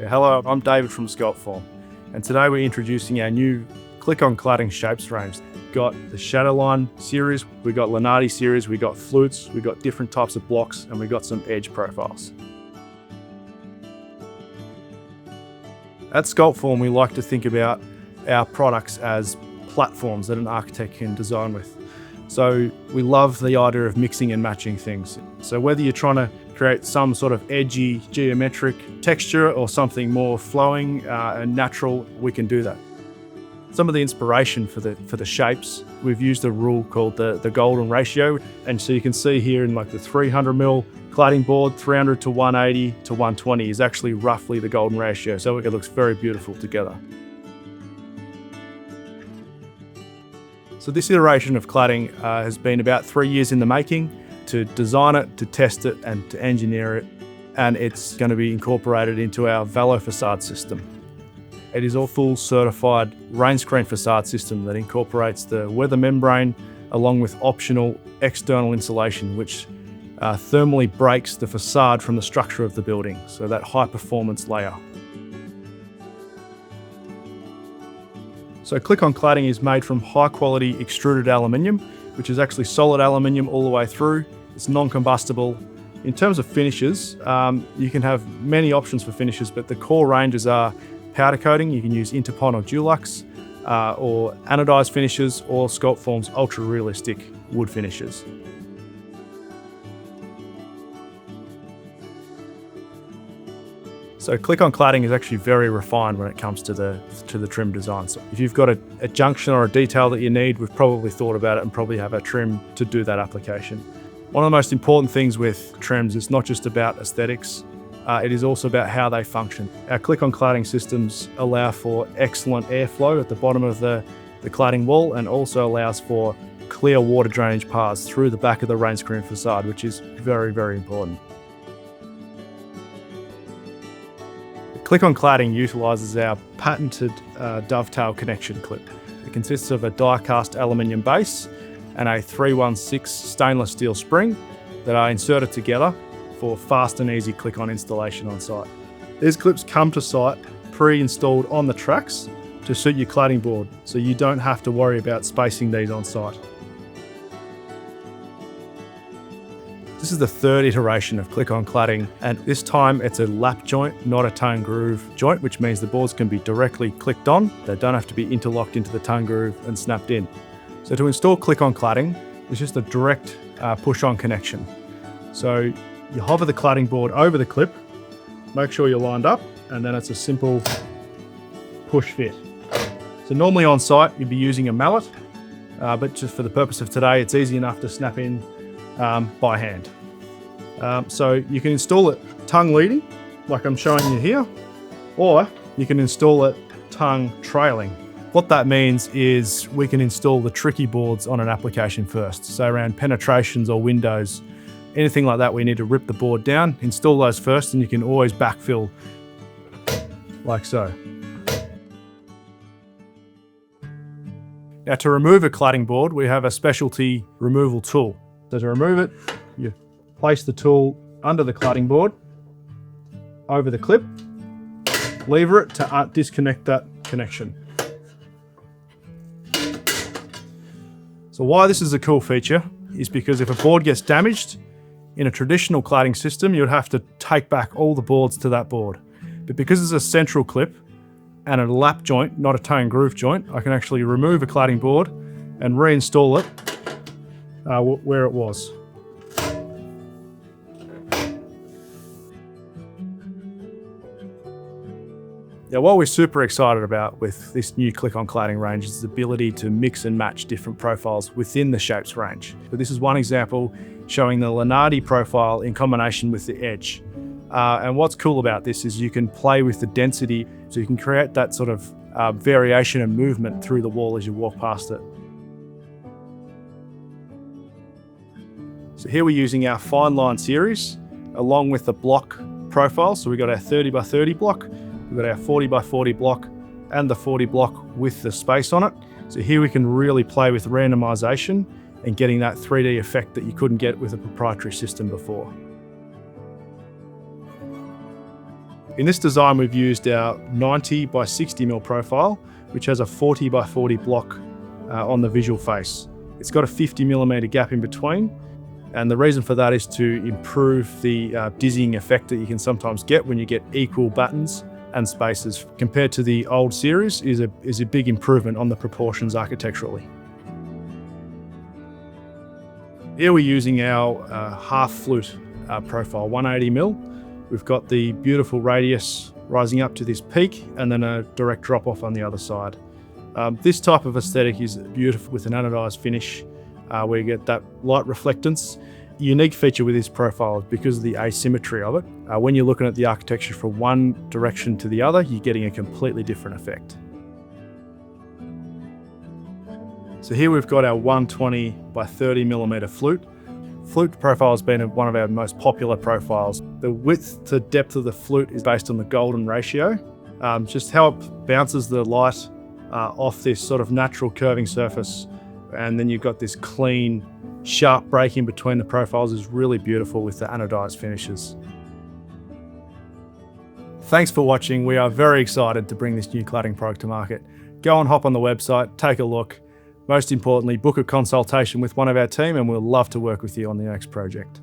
Hello, I'm David from Sculptform, and today we're introducing our new Click-on Cladding Shapes Range. We've got the Shadowline series, we've got Lenardi series, we've got flutes, we've got different types of blocks, and we've got some edge profiles. At Sculptform, we like to think about our products as platforms that an architect can design with. So we love the idea of mixing and matching things. So whether you're trying to create some sort of edgy geometric texture or something more flowing and natural, we can do that. Some of the inspiration for the shapes, we've used a rule called the golden ratio. And so you can see here in like the 300mm cladding board, 300 to 180 to 120 is actually roughly the golden ratio. So it looks very beautiful together. So this iteration of cladding has been about 3 years in the making, to design it, to test it, and to engineer it. And it's going to be incorporated into our Velo Facade system. It is a full certified rain screen facade system that incorporates the weather membrane along with optional external insulation, which thermally breaks the facade from the structure of the building. So that high performance layer. So Click-on Cladding is made from high quality extruded aluminium, which is actually solid aluminium all the way through. It's non-combustible. In terms of finishes, you can have many options for finishes, but the core ranges are powder coating. You can use Interpon or Dulux, or anodized finishes, or Sculptform's ultra realistic wood finishes. So Click-on Cladding is actually very refined when it comes to the trim design. So if you've got a junction or a detail that you need, we've probably thought about it and probably have a trim to do that application. One of the most important things with trims is not just about aesthetics, it is also about how they function. Our Click-on Cladding systems allow for excellent airflow at the bottom of the cladding wall, and also allows for clear water drainage paths through the back of the rain screen facade, which is very, very important. Click-on Cladding utilises our patented dovetail connection clip. It consists of a die-cast aluminium base and a 316 stainless steel spring that are inserted together for fast and easy click-on installation on site. These clips come to site pre-installed on the tracks to suit your cladding board, so you don't have to worry about spacing these on site. This is the third iteration of Click-on Cladding, and this time it's a lap joint, not a tongue groove joint, which means the boards can be directly clicked on. They don't have to be interlocked into the tongue groove and snapped in. So to install Click-on Cladding, it's just a direct push-on connection. So you hover the cladding board over the clip, make sure you're lined up, and then it's a simple push fit. So normally on site, you'd be using a mallet, but just for the purpose of today, it's easy enough to snap in by hand. So you can install it tongue leading, like I'm showing you here, or you can install it tongue trailing. What that means is we can install the tricky boards on an application first. So around penetrations or windows, anything like that, we need to rip the board down, install those first, and you can always backfill like so. Now to remove a cladding board, we have a specialty removal tool. So to remove it, you place the tool under the cladding board, over the clip, lever it to disconnect that connection. So why this is a cool feature is because if a board gets damaged, in a traditional cladding system, you'd have to take back all the boards to that board. But because it's a central clip and a lap joint, not a toe and groove joint, I can actually remove a cladding board and reinstall it where it was. Now, what we're super excited about with this new Click-on Cladding range is the ability to mix and match different profiles within the shapes range. So this is one example showing the Lenardi profile in combination with the edge. And what's cool about this is you can play with the density, so you can create that sort of variation and movement through the wall as you walk past it. So here we're using our fine line series along with the block profile. So we've got our 30 by 30 block, we've got our 40 by 40 block, and the 40 block with the space on it. So here we can really play with randomization and getting that 3D effect that you couldn't get with a proprietary system before. In this design, we've used our 90 by 60 mm profile, which has a 40 by 40 block on the visual face. It's got a 50 mm gap in between, and the reason for that is to improve the dizzying effect that you can sometimes get when you get equal battens and spaces. Compared to the old series is a big improvement on the proportions architecturally. Here we're using our half flute profile, 180 mm. We've got the beautiful radius rising up to this peak and then a direct drop off on the other side. This type of aesthetic is beautiful with an anodized finish where you get that light reflectance. A unique feature with this profile is because of the asymmetry of it. When you're looking at the architecture from one direction to the other, you're getting a completely different effect. So here we've got our 120 by 30 mm flute. Flute profile has been one of our most popular profiles. The width to depth of the flute is based on the golden ratio. Just how it bounces the light off this sort of natural curving surface. And then you've got this clean, sharp break in between the profiles is really beautiful with the anodized finishes. Thanks for watching. We are very excited to bring this new cladding product to market. Go and hop on the website, take a look. Most importantly, book a consultation with one of our team and we'll love to work with you on the next project.